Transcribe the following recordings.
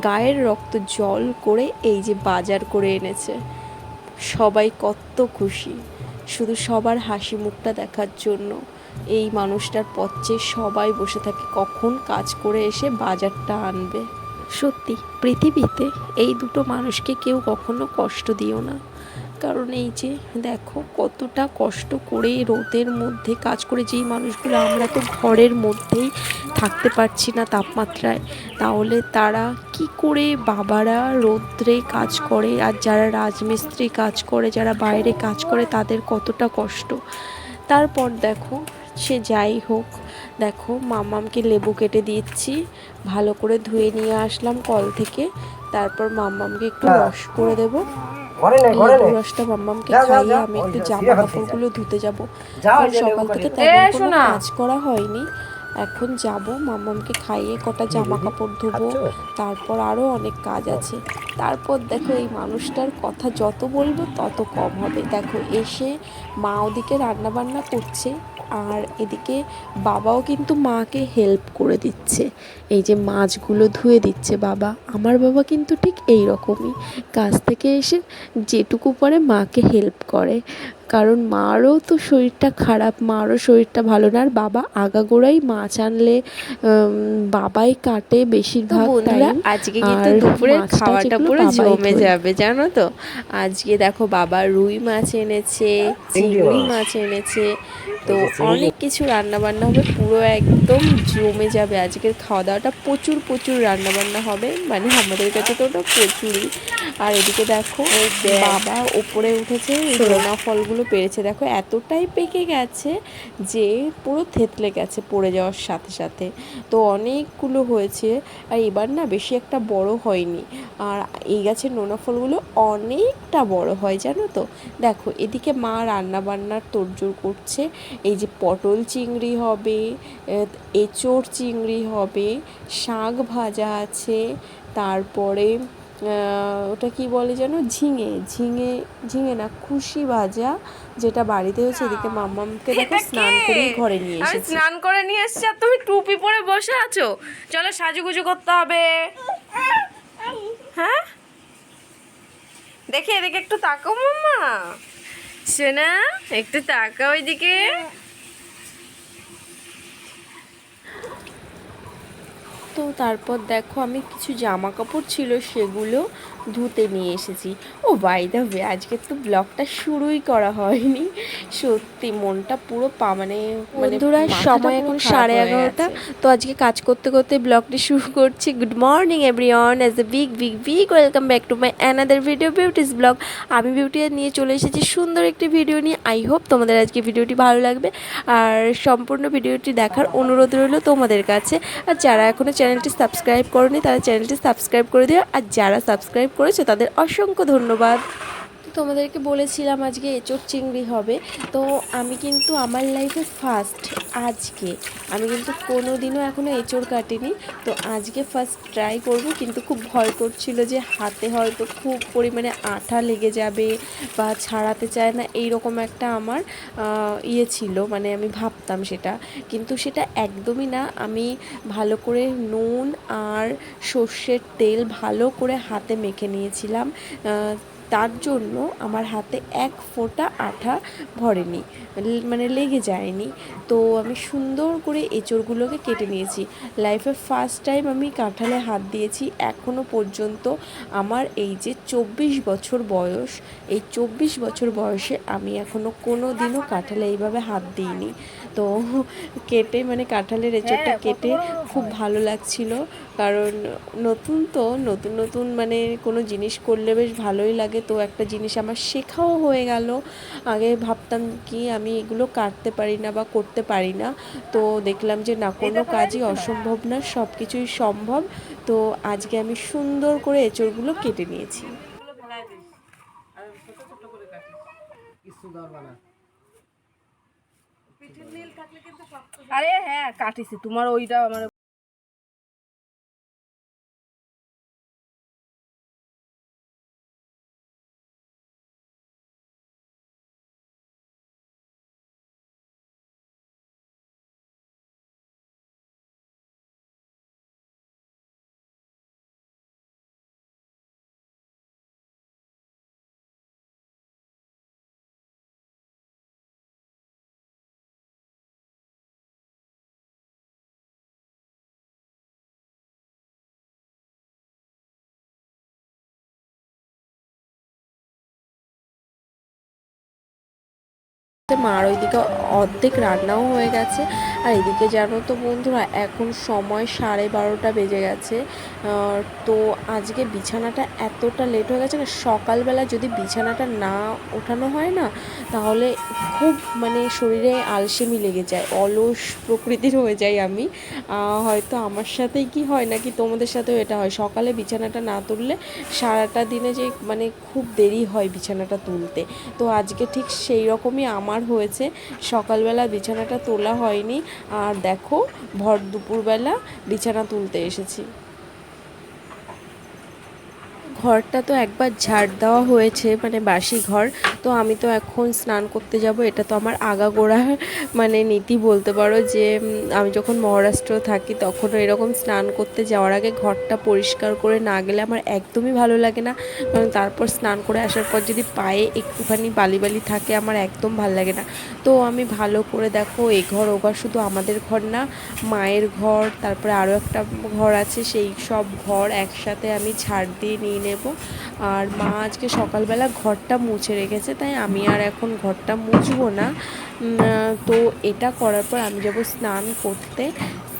গায়ের রক্ত জল করে এই যে বাজার করে এনেছে। সবাই কত খুশি, শুধু সবার হাসি মুখটা দেখার জন্য এই মানুষটার পথে সবাই বসে থাকে কখন কাজ করে এসে বাজারটা আনবে। সত্যি পৃথিবীতে এই দুটো মানুষকে কেউ কখনো কষ্ট দিও না, কারণ এই যে দেখো কতটা কষ্ট করে রোদের মধ্যে কাজ করে, যেই মানুষগুলো আমরা তো ঘরের মধ্যেই থাকতে পারছি না তাপমাত্রায়, তাহলে তারা কি করে বাবারা রোদ্রে কাজ করে, আর যারা রাজমিস্ত্রি কাজ করে, যারা বাইরে কাজ করে, তাদের কতটা কষ্ট। তারপর দেখো সে যাই হোক, দেখো মাম্মামকে লেবু কেটে দিচ্ছি, ভালো করে ধুয়ে নিয়ে আসলাম কল থেকে। তারপর মাম্মামকে একটু রস করে দেবো। লেবু রসটা মাম্মামকে খাইয়ে আমি একটু জামা কাপড়গুলো ধুতে যাবো, কারণ সকাল থেকে তেমন কোনো কাজ করা হয়নি। এখন যাব মাম্মামকে খাইয়ে কটা জামা কাপড় ধুবো, তারপর আরও অনেক কাজ আছে। তারপর দেখো এই মানুষটার কথা যত বলবো তত কম হবে। দেখো এসে মা ওদিকে রান্নাবান্না করছে, আর এদিকে বাবাও কিন্তু মাকে হেল্প করে দিচ্ছে, এই যে মাছগুলো ধুয়ে দিচ্ছে বাবা। আমার বাবা কিন্তু ঠিক এই রকমই, কাজ থেকে এসে যেটুকু পারে মাকে হেল্প করে, কারণ মারও তো শরীরটা খারাপ, মারও শরীরটা ভালো না। আর বাবা আগাগোড়াই মাছ আনলে বাবাই কাটে বেশিরভাগ টাইম। আজকে কিন্তু দুপুরের খাওয়াটা পুরো জমে যাবে জানো তো। আজকে দেখো বাবা রুই মাছ এনেছে, চিংড়ি মাছ এনেছে, তো অনেক কিছু রান্নাবান্না হবে, পুরো একদম জমে যাবে আজকের খাওয়া দাওয়াটা। প্রচুর প্রচুর রান্নাবান্না হবে, মানে আমাদের কাছে তো ওটা প্রচুরই। আর এদিকে দেখো বাবা ওপরে উঠেছে, নোনা ফলগুলো পেরেছে, দেখো এতটাই পেকে গেছে যে পুরো থেতলে গেছে পড়ে যাওয়ার সাথে সাথে। তো অনেকগুলো হয়েছে, আর এবার না বেশি একটা বড় হয়নি। আর এই গাছের নোনা ফলগুলো অনেকটা বড় হয় জানো তো। দেখো এদিকে মা রান্না বান্নার তোড়জোড় করছে, এই যে পটল চিংড়ি হবে, এঁচোড় চিংড়ি হবে, শাক ভাজা আছে, তারপরে ওটা কি বলে যেন, ঝিঙে ঝিঙে ঝিঙে না, খুশি ভাজা, যেটা বাড়িতে হয়েছে। এদিকে মাম্মামকে দেখো স্নান করেই ঘরে নিয়ে এসেছি। স্নান করে নিয়ে এসছি আর তুমি টুপি পরে বসে আছো। চলো সাজুগুজু করতে হবে। হ্যাঁ দেখি এদিকে একটু তাকাও মাম্মা, শোনা একটু তাকাও ওইদিকে। তো তারপর দেখো আমি কিছু জামা কাপড় ছিল সেগুলো ধুতে নিয়ে এসেছি। ও বাই দ্য ওয়ে আজকে তো ব্লগটা শুরুই করা হয়নি, সত্যি মনটা পুরো মানে বন্ধুরা সময় এখন 11:30। তো আজকে কাজ করতে করতে ব্লগটি শুরু করছি। Good morning everyone, as a big big big welcome back to my another video beauties blog. আমি বিউটি নিয়ে চলে এসেছি সুন্দর একটি ভিডিও নিয়ে। আই হোপ তোমাদের আজকে ভিডিওটি ভালো লাগবে, আর সম্পূর্ণ ভিডিওটি দেখার অনুরোধ রইল তোমাদের কাছে। আর যারা এখনও চ্যানেলটি সাবস্ক্রাইব করনি তারা চ্যানেলটি সাবস্ক্রাইব করে দিও, আর যারা সাবস্ক্রাইব করেছো তাদের অসংখ্য ধন্যবাদ। তোমাদেরকে বলেছিলাম আজকে এঁচোড় চিংড়ি হবে, তো আমি কিন্তু আমার লাইফে ফার্স্ট আজকে, আমি কিন্তু কোনো দিনও এখনও এঁচোড় কাটিনি, তো আজকে ফার্স্ট ট্রাই করব। কিন্তু খুব ভয় করছিল যে হাতে হয়তো খুব পরিমাণে আঠা লেগে যাবে বা ছাড়াতে চায় না, এইরকম একটা আমার ইয়ে ছিল, মানে আমি ভাবতাম সেটা, কিন্তু সেটা একদমই না। আমি ভালো করে নুন আর সর্ষের তেল ভালো করে হাতে মেখে নিয়েছিলাম, তার জন্য আমার হাতে এক ফোঁটা আঠা ভরেনি, মানে লেগে যায়নি। তো আমি সুন্দর করে এঁচোড়গুলোকে কেটে নিয়েছি। লাইফে ফার্স্ট টাইম আমি কাঁঠালে হাত দিয়েছি। এখনও পর্যন্ত আমার এই যে 24 বছর বয়স, এই 24 বছর বয়সে আমি এখনও কোনো দিনও কাঁঠালে এইভাবে হাত দিইনি। তো কেটে মানে কাঁঠালের এঁচোড়টা কেটে খুব ভালো লাগছিল, কারণ নতুন তো, নতুন নতুন মানে কোনো জিনিস করলে বেশ ভালোই লাগে। তো একটা জিনিস আমার শেখাও হয়ে গেল। আগে ভাবতাম কি আমি এগুলো কাটতে পারি না বা করতে পারি না, তো দেখলাম যে না, কোনো কাজই অসম্ভব না, সব কিছুই সম্ভব। তো আজকে আমি সুন্দর করে এঁচোড়গুলো কেটে নিয়েছি। আরে হ্যাঁ কাটিছি, তোমার ওইটা মানে মার ওইদিকে অর্ধেক রান্নাও হয়ে গেছে। আর এদিকে জানো তো বন্ধুরা, এখন সময় 12:30 বেজে গেছে। তো আজকে বিছানাটা এতটা লেট হয়ে গেছে না, সকালবেলা যদি বিছানাটা না ওঠানো হয় না, তাহলে খুব মানে শরীরে আলসেমি লেগে যায়, অলস প্রকৃতির হয়ে যাই আমি। হয়তো আমার সাথেই কি হয় নাকি তোমাদের সাথেও এটা হয়, সকালে বিছানাটা না তুললে সারাটা দিনে যে মানে খুব দেরি হয় বিছানাটা তুলতে। তো আজকে ঠিক সেই রকমই আমার হয়েছে, সকালবেলা বিছানাটা তোলা হয়নি। আর দেখো ভর দুপুরবেলা বিছানা তুলতে এসেছি। ঘরটা তো একবার ঝাড় দেওয়া হয়েছে, মানে বাসি ঘর। তো আমি তো এখন স্নান করতে যাব, এটা তো আমার আগাগোড়া মানে নীতি বলতে পারো যে আমি যখন মহারাষ্ট্র থাকি তখনও এরকম স্নান করতে যাওয়ার আগে ঘরটা পরিষ্কার করে না গেলে আমার একদমই ভালো লাগে না। কারণ তারপর স্নান করে আসার পর যদি পায়ে একটুখানি বালি বালি থাকে আমার একদম ভালো লাগে না। তো আমি ভালো করে দেখো, এ ঘর ও ঘর, শুধু আমাদের ঘর না, মায়ের ঘর, তারপরে আরও একটা ঘর আছে, সেই সব ঘর একসাথে আমি ঝাড় দিয়ে নিয়ে নেব। আর মা আজকে সকালবেলা ঘরটা মুছে রেখেছে, তাই আমি আর এখন ঘরটা মুছবো না। তো এটা করার পর আমি যাব স্নান করতে।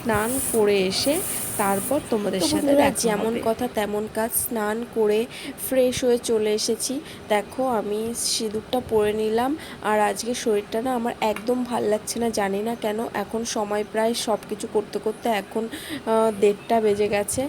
স্নান করে এসে তারপর তোমাদের সাথে যেমন কথা তেমন কাজ, স্নান করে ফ্রেশ হয়ে চলে এসেছি। দেখো আমি সিঁদুরটা পরে নিলাম। আর আজকে শরীরটা না আমার একদম ভাল লাগছে না, জানি না কেন। এখন সময় প্রায় সব কিছু করতে করতে এখন 1:30 বেজে গেছে।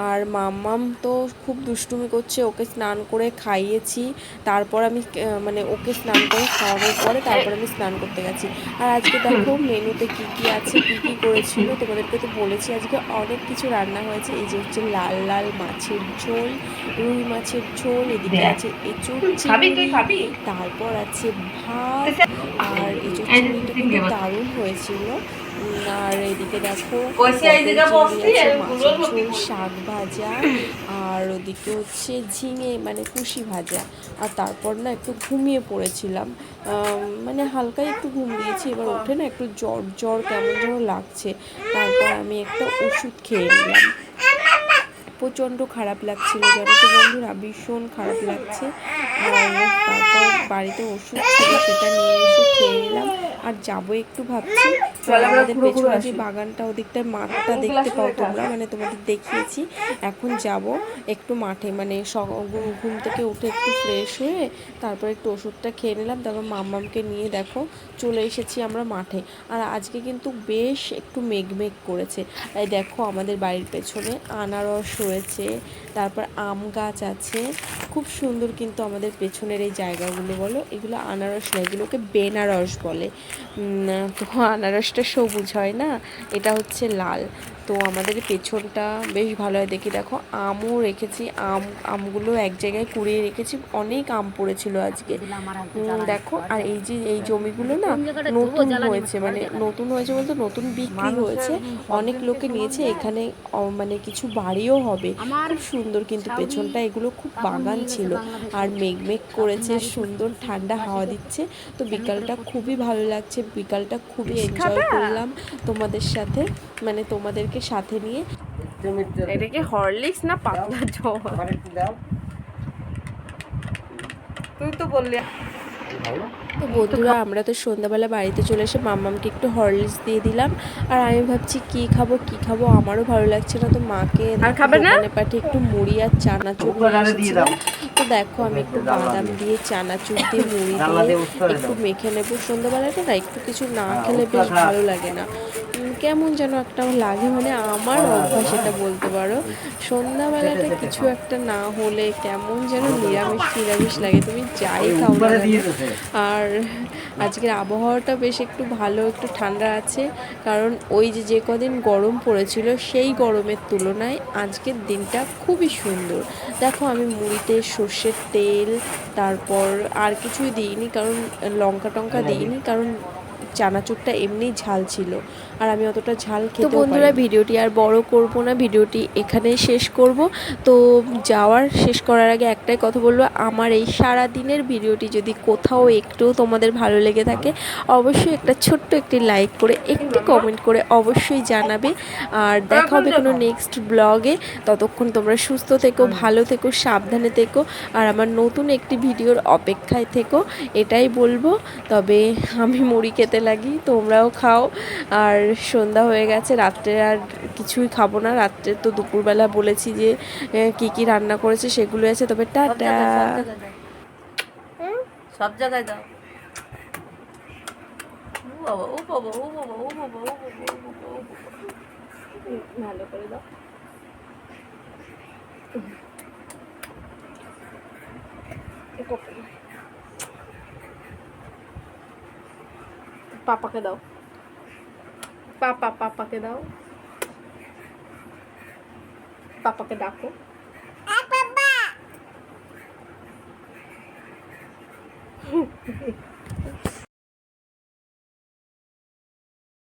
আর মাম্মাম তো খুব দুষ্টুমি করছে, ওকে স্নান করে খাইয়েছি, তারপর আমি মানে ওকে স্নান করে খাওয়ানোর পরে তারপর আমি স্নান করতে গেছি। আর আজকে দেখো মেনুতে কী কী আছে, কী কী করেছিল তোমাদেরকে তো বলেছি, আজকে অনেক কিছু রান্না হয়েছে। এই যে হচ্ছে লাল লাল মাছের ঝোল, রুই মাছের ঝোল, এদিকে আছে এঁচোড় চিংড়ি, তারপর আছে ভাত। আর এঁচোড় চিংড়িটা কিন্তু দারুণ হয়েছিল। আর এদিকে দেখো মাছের ঝোল, শাক ভাজা, আর ওদিকে হচ্ছে ঝিঙে মানে কুশি ভাজা। আর তারপর না একটু ঘুমিয়ে পড়েছিলাম, মানে হালকাই একটু ঘুম দিয়েছি, এবার ওঠে না একটু জ্বর জ্বর কেমন যেন লাগছে। তারপর আমি একটা ওষুধ খেয়ে নিলাম। প্রচণ্ড খারাপ লাগছিল জানো তো বন্ধুরা, ভীষণ খারাপ লাগছে। আর তারপর বাড়িতে ওষুধ ছিল, সেটা নিয়ে এসে খেয়ে নিলাম। আর যাবো একটু ভাবছি, আমাদের পেছনে যে বাগানটা, ওদিকটায় মাঠটা দেখতে পাও তোমরা, মানে তোমাদের দেখিয়েছি। এখন যাব একটু মাঠে, মানে ঘুম থেকে উঠে একটু ফ্রেশ হয়ে তারপর একটু ওষুধটা খেয়ে নিলাম, তারপর মাম্মামকে নিয়ে দেখো চলে এসেছি আমরা মাঠে। আর আজকে কিন্তু বেশ একটু মেঘমেঘ করেছে। এই দেখো আমাদের বাড়ির পেছনে আনারস হয়েছে, তারপর আম গাছ আছে, খুব সুন্দর কিন্তু আমাদের পেছনের এই জায়গাগুলো। বলো এগুলো আনারস না, এগুলোকে বেনারস বলে। তো আনারসটা সবুজ হয় না, এটা হচ্ছে লাল। তো আমাদের পেছনটা বেশ ভালো হয় দেখি। দেখো আমও রেখেছি, আমগুলো এক জায়গায় কুড়িয়ে রেখেছি, অনেক আম পড়েছিল আজকে। দেখো আর এই যে এই জমিগুলো না নতুন হয়েছে, মানে নতুন হয়েছে বলতে নতুন বিক্রি হয়েছে, অনেক লোকে নিয়েছে। এখানে মানে কিছু বাড়িও হবে, খুব সুন্দর কিন্তু পেছনটা, এগুলো খুব বাগান ছিল। আর মেঘমেঘ করেছে, সুন্দর ঠান্ডা হাওয়া দিচ্ছে। তো বিকালটা খুবই ভালো লাগছে, বিকালটা খুবই এনজয় করলাম তোমাদের সাথে, মানে তোমাদেরকে সাথে নিয়ে। এটা কি হরলিক্স না পাতলা জল? তুই তো বললি। তো বন্ধুরা আমরা তো সন্ধ্যাবেলা বাড়িতে চলে এসে মাম্মামকে একটু হরলিক্স দিয়ে দিলাম। আর আমি ভাবছি কি খাবো, আমারও ভালো লাগছে না, তো মাকে দোকানে পাঠিয়ে একটু মুড়ি আর চানাচুর নিয়ে এসেছিলাম। তো দেখো আমি একটু বাদাম দিয়ে চানাচুর দিয়ে মুড়ি দিয়ে একটু মেখে নেবো। সন্ধ্যাবেলাটা না একটু কিছু না খেলে বেশ ভালো লাগে না, কেমন যেন একটা লাগে, মানে আমার অভ্যাস এটা বলতে পারো। সন্ধ্যাবেলাটা কিছু একটা না হলে কেমন যেন নিরামিষ লাগে, তুমি যাই খাও না কেন। আর আজকের আবহাওয়াটা বেশ একটু ভালো, একটু ঠান্ডা আছে, কারণ ওই যে কদিন গরম পড়েছিল সেই গরমের তুলনায় আজকের দিনটা খুবই সুন্দর। দেখো আমি মুড়িতে সর্ষের তেল, তারপর আর কিছুই দিইনি, কারণ লঙ্কা টঙ্কা দিইনি, কারণ চানাচুরটা এমনি ঝাল ছিল, আর আমি অতটা ঝাল তো খেতেও বন্ধুরা পারি না। ভিডিওটি আর বড় করব না, ভিডিওটি এখানে শেষ করব। তো যাওয়ার শেষ করার আগে একটাই কথা বলবো, আমার এই সারা দিনের ভিডিওটি যদি কোথাও একটু তোমাদের ভালো লেগে থাকে অবশ্যই একটা ছোট্ট একটি লাইক করে একটি কমেন্ট করে অবশ্যই জানাবে। আর দেখা হবে কোনো নেক্সট ব্লগে। ততক্ষণ তোমরা সুস্থ থেকো, ভালো থেকো, সাবধানে থেকো, আর আমার নতুন একটি ভিডিওর অপেক্ষায় থেকো, এটাই বলবো। তবে আমি মুড়ি খেতে লাগি, তোমরাও খাও। আর সন্ধ্যা হয়ে গেছে, রাত্রে আর কিছুই খাবো না। রাত্রে তো দুপুরবেলা বলেছি যে কি কি রান্না করেছে সেগুলো আছে। তবে টাটা। সব জায়গায় দাও। ও বাবা, ও বাবা, ও বাবা, ও বাবা, ও বাবা, ও বাবা, ও বাবা। ভালো করে দাও। পাপাকে দাও, পাপাকে দাও, পাপাকে ডাকো।